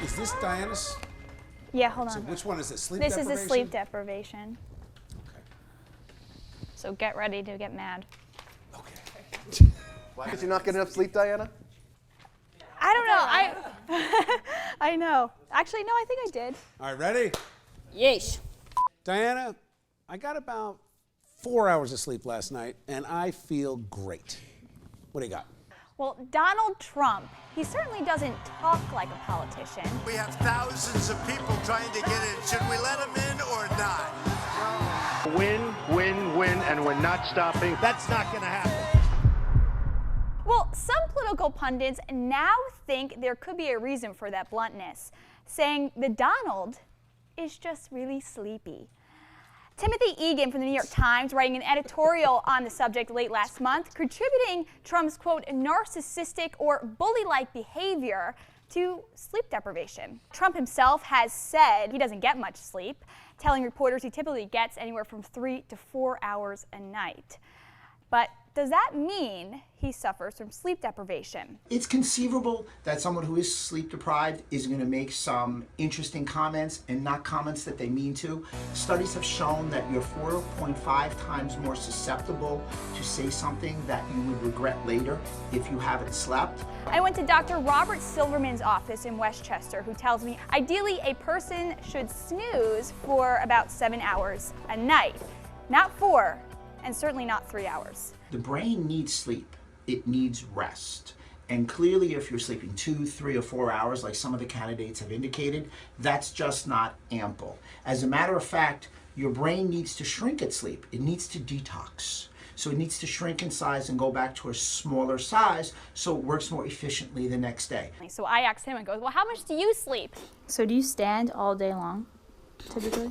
Is this Diana's? Yeah, hold on. So which one is this? Sleep This deprivation? is the sleep deprivation. Okay. So get ready to get mad. Okay. Why did you not get enough sleep, Diana? I don't know. I know. Actually, no, I think I did. All right, ready? Yeesh. Diana, I got about 4 hours of sleep last night, and I feel great. What do you got? Well, Donald Trump, he certainly doesn't talk like a politician. We have thousands of people trying to get in. Should we let them in or not? Win, win, win, and we're not stopping. That's not going to happen. Well, some political pundits now think there could be a reason for that bluntness, saying that Donald is just really sleepy. Timothy Egan from the New York Times writing an editorial on the subject late last month, contributing Trump's, quote, narcissistic or bully-like behavior to sleep deprivation. Trump himself has said he doesn't get much sleep, telling reporters he typically gets anywhere from 3 to 4 hours a night. But does that mean he suffers from sleep deprivation? It's conceivable that someone who is sleep deprived is going to make some interesting comments and not comments that they mean to. Studies have shown that you're 4.5 times more susceptible to say something that you would regret later if you haven't slept. I went to Dr. Robert Silverman's office in Westchester, who tells me ideally a person should snooze for about 7 hours a night, not 4, and certainly not 3 hours. The brain needs sleep. It needs rest. And clearly, if you're sleeping 2, 3, or 4 hours, like some of the candidates have indicated, that's just not ample. As a matter of fact, your brain needs to shrink at sleep. It needs to detox. So it needs to shrink in size and go back to a smaller size so it works more efficiently the next day. So I asked him and goes, well, how much do you sleep? So do you stand all day long, typically?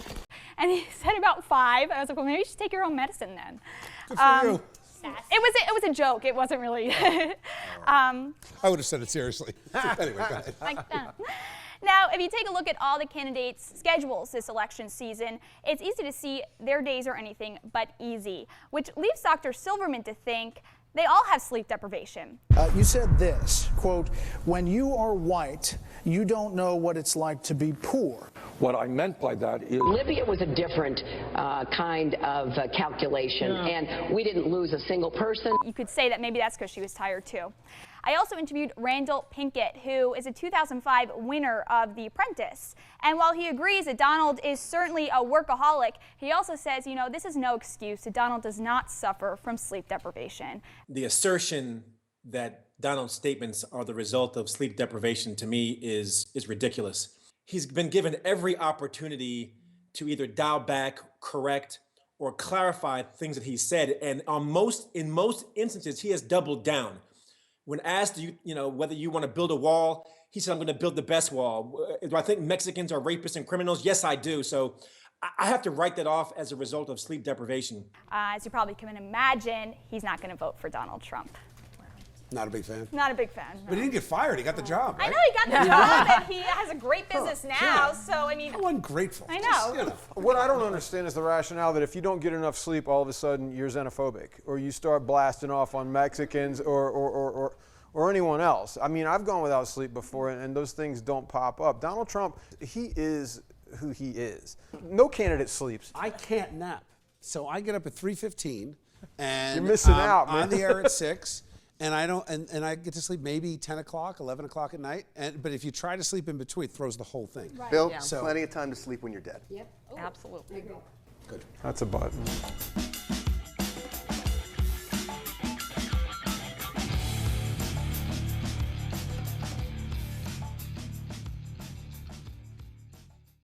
And he said about 5. I was like, well, maybe you should take your own medicine then. Good for you. It was a joke. It wasn't really. I would have said it seriously. Anyway, go ahead. Like that. Now, if you take a look at all the candidates' schedules this election season, it's easy to see their days are anything but easy, which leaves Dr. Silverman to think they all have sleep deprivation. You said this, quote, when you are white, you don't know what it's like to be poor. What I meant by that is Libya was a different kind of calculation, and we didn't lose a single person. You could say that maybe that's because she was tired too. I also interviewed Randall Pinkett, who is a 2005 winner of The Apprentice. And while he agrees that Donald is certainly a workaholic, he also says, you know, this is no excuse that Donald does not suffer from sleep deprivation. The assertion that Donald's statements are the result of sleep deprivation, to me, is ridiculous. He's been given every opportunity to either dial back, correct, or clarify things that he said, and in most instances, he has doubled down. When asked, whether you want to build a wall, he said, I'm going to build the best wall. Do I think Mexicans are rapists and criminals? Yes, I do. So I have to write that off as a result of sleep deprivation. As you probably can imagine, he's not going to vote for Donald Trump. Not a big fan. Not a big fan. No. But he didn't get fired. He got the job, right? I know he got the job, and he has a great business now. So I mean, How ungrateful. I know. Just, What I don't understand is the rationale that if you don't get enough sleep, all of a sudden you're xenophobic, or you start blasting off on Mexicans or anyone else. I mean, I've gone without sleep before, and those things don't pop up. Donald Trump, he is who he is. No candidate sleeps. I can't nap, so I get up at 3:15, and You're missing out, man. I'm on the air at 6. And I don't, and I get to sleep maybe 10 o'clock, 11 o'clock at night. But if you try to sleep in between, it throws the whole thing. Right. Bill, plenty of time to sleep when you're dead. Yep. Absolutely. Good. That's a button.